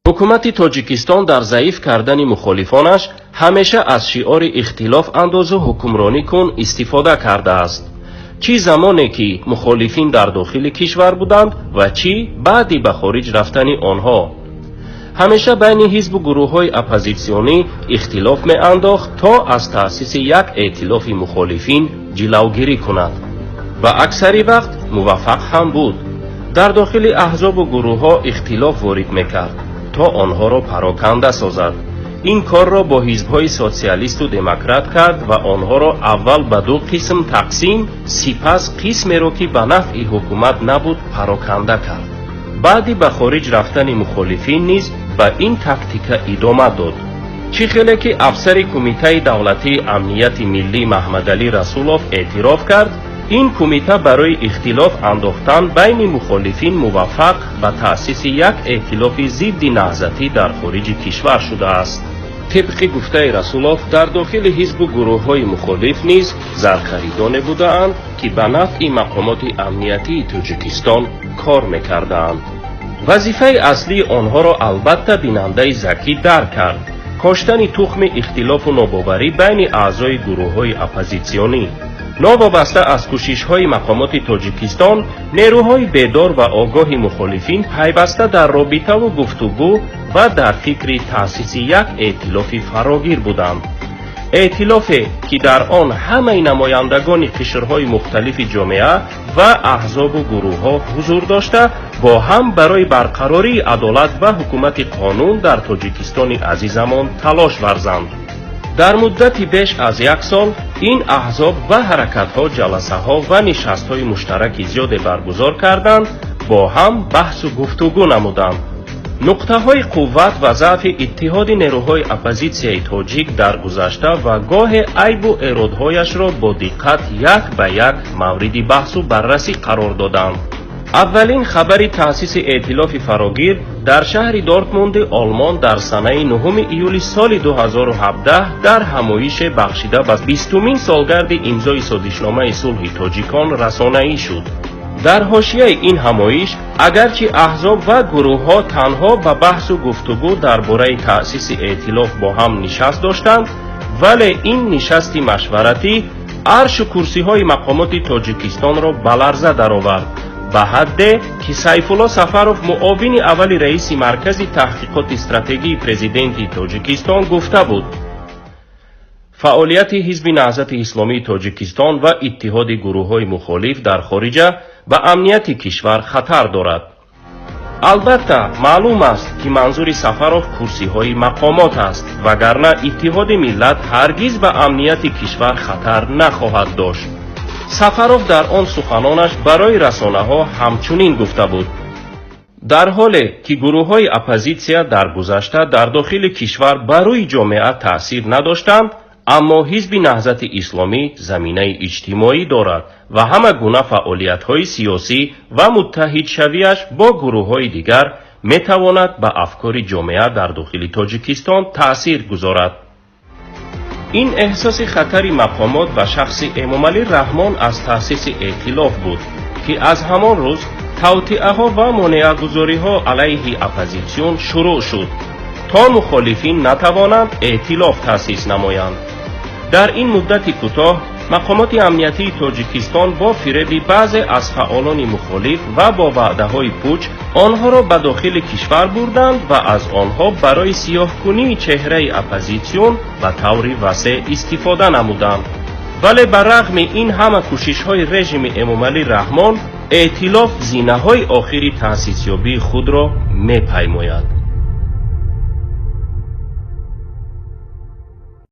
ҳукумати тоҷикистон дар заиф кардани мухолифонаш ҳамеша аз шиори ихтилоф андозу ҳукмронӣ кун истифода кардааст, чӣ замоне ки мухолифин дар дохили кишвар буданд ва чӣ баъди ба хориҷ рафтани онҳо. ҳамеша байни ҳизбу гурӯҳҳои оппозитсионӣ ихтилоф меандохт то аз таъсиси як эътилофи мухолифин ҷилавгирӣ кунад ва аксари вақт муваффақ ҳам буд. дар дохили аҳзобу гурӯҳҳо ихтилоф ворид мекард то онҳоро пароканда созад. ин корро бо ҳизбҳои социалисту демократ кард ва онҳоро аввал ба ду қисм тақсим, сипас қисмеро ки ба нафъи ҳукумат набуд пароканда кард. баъди ба хориҷ рафтани мухолифин низ ба ин тактика идома дод. чӣ хеле ки афсари кумитаи давлатии амнияти миллӣ Маҳмадалӣ Расулов эътироф кард, ин кумита барои ихтилоф андохтан байни мухолифин муваффақ ба таъсиси як эътилофи зидди наҳзатӣ дар хориҷи кишвар шудааст. тибқи гуфтаи Расулов, дар дохили ҳизбу гурӯҳҳои мухолиф низ зархаридоне будаанд ки ба нафъи мақомоти амниятии Тоҷикистон кор мекардаанд. вазифаи аслии онҳоро албатта бинандаи Закӣ дарк кард: коштани тухми ихтилофу нобоварӣ байни аъзои гурӯҳҳои оппозитсионӣ. новобаста аз кӯшишҳои мақомоти Тоҷикистон, нерӯҳои бедор ва огоҳи мухолифин пайваста дар робитаву гуфтугӯ ва дар фикри таъсиси як эътилофи фарогир буданд. эътилофе ки дар он ҳамаи намояндагони қишрҳои мухталифи ҷомеа ва аҳзобу гурӯҳҳо ҳузур дошта, бо ҳам барои барқарории адолат ва ҳукумати қонун дар Тоҷикистони азизамон талош варзанд. дар муддати беш аз як сол ин аҳзоб ва ҳаракатҳо ҷаласаҳо ва нишастҳои муштараки зиёде баргузор карданд, бо ҳам баҳсу гуфтугӯ намуданд. нуқтаҳои қувват ва заъфи иттиҳоди нерӯҳои оппозитсияи тоҷик дар гузашта ва гоҳе айбу эродҳояшро бо диққат як ба як мавриди баҳсу баррасӣ қарор доданд. аввалин хабари таъсиси эътилофи фарогир дар шаҳри Дортмунди Олмон дар санаи 9 июли соли 2017 дар ҳамоише бахшида ба 20-мин солгарди имзои созишномаи сулҳи тоҷикон расонаӣ шуд. дар ҳошияи ин ҳамоиш, агарчи аҳзоб ва гурӯҳҳо танҳо ба баҳсу гуфтугӯ дар бораи таъсиси эътилоф бо ҳам нишаст доштанд, вале ин нишасти машваратӣ аршу курсиҳои мақомоти Тоҷикистонро ба ларза даровард, ба ҳадде ки Сайфулло Сафаров, муовини аввали раиси маркази таҳқиқоти стратегии президенти Тоҷикистон, гуфта буд: фаъолияти ҳизби наҳзати исломии Тоҷикистон ва иттиҳоди гурӯҳҳои мухолиф дар хориҷа ба амнияти кишвар хатар дорад. албатта маълум аст ки манзури Сафаров курсиҳои мақомот аст, вагарна иттиҳоди миллат ҳаргиз ба амнияти кишвар хатар нахоҳад дошт. Сафаров дар он суханонаш барои расонаҳо ҳамчунин гуфта буд: дар ҳоле ки гурӯҳҳои оппозитсия дар гузашта дар дохили кишвар ба рӯи ҷомеа таъсир надоштанд, аммо ҳизби наҳзати исломӣ заминаи иҷтимоӣ дорад ва ҳама гуна фаъолиятҳои сиёсӣ ва муттаҳидшавиаш бо гурӯҳҳои дигар метавонад ба афкори ҷомеа дар дохили Тоҷикистон таъсир гузорад. ин эҳсоси хатари мақомот ба шахси Эмомалӣ Раҳмон аз таъсиси эътилоф буд, ки аз ҳамон рӯз тавтиаҳо ва монеагузориҳо алайҳи оппозитсион шурӯъ шуд, то мухолифин натавонанд эътилоф таъсис намоянд. дар ин муддати кӯтоҳ, мақомоти амниятии Тоҷикистон бо фиреби баъзе аз фаъолони мухолиф ва бо ваъдаҳои пуч онҳоро ба дохили кишвар бурданд ва аз онҳо барои сиёҳкунии чеҳраи оппозитсион ба таври васеъ истифода намуданд. вале ба рағми ин ҳама кӯшишҳои режими Эмомалӣ Раҳмон, эътилоф зинаҳои охири таъсисёбии худро мепаймояд.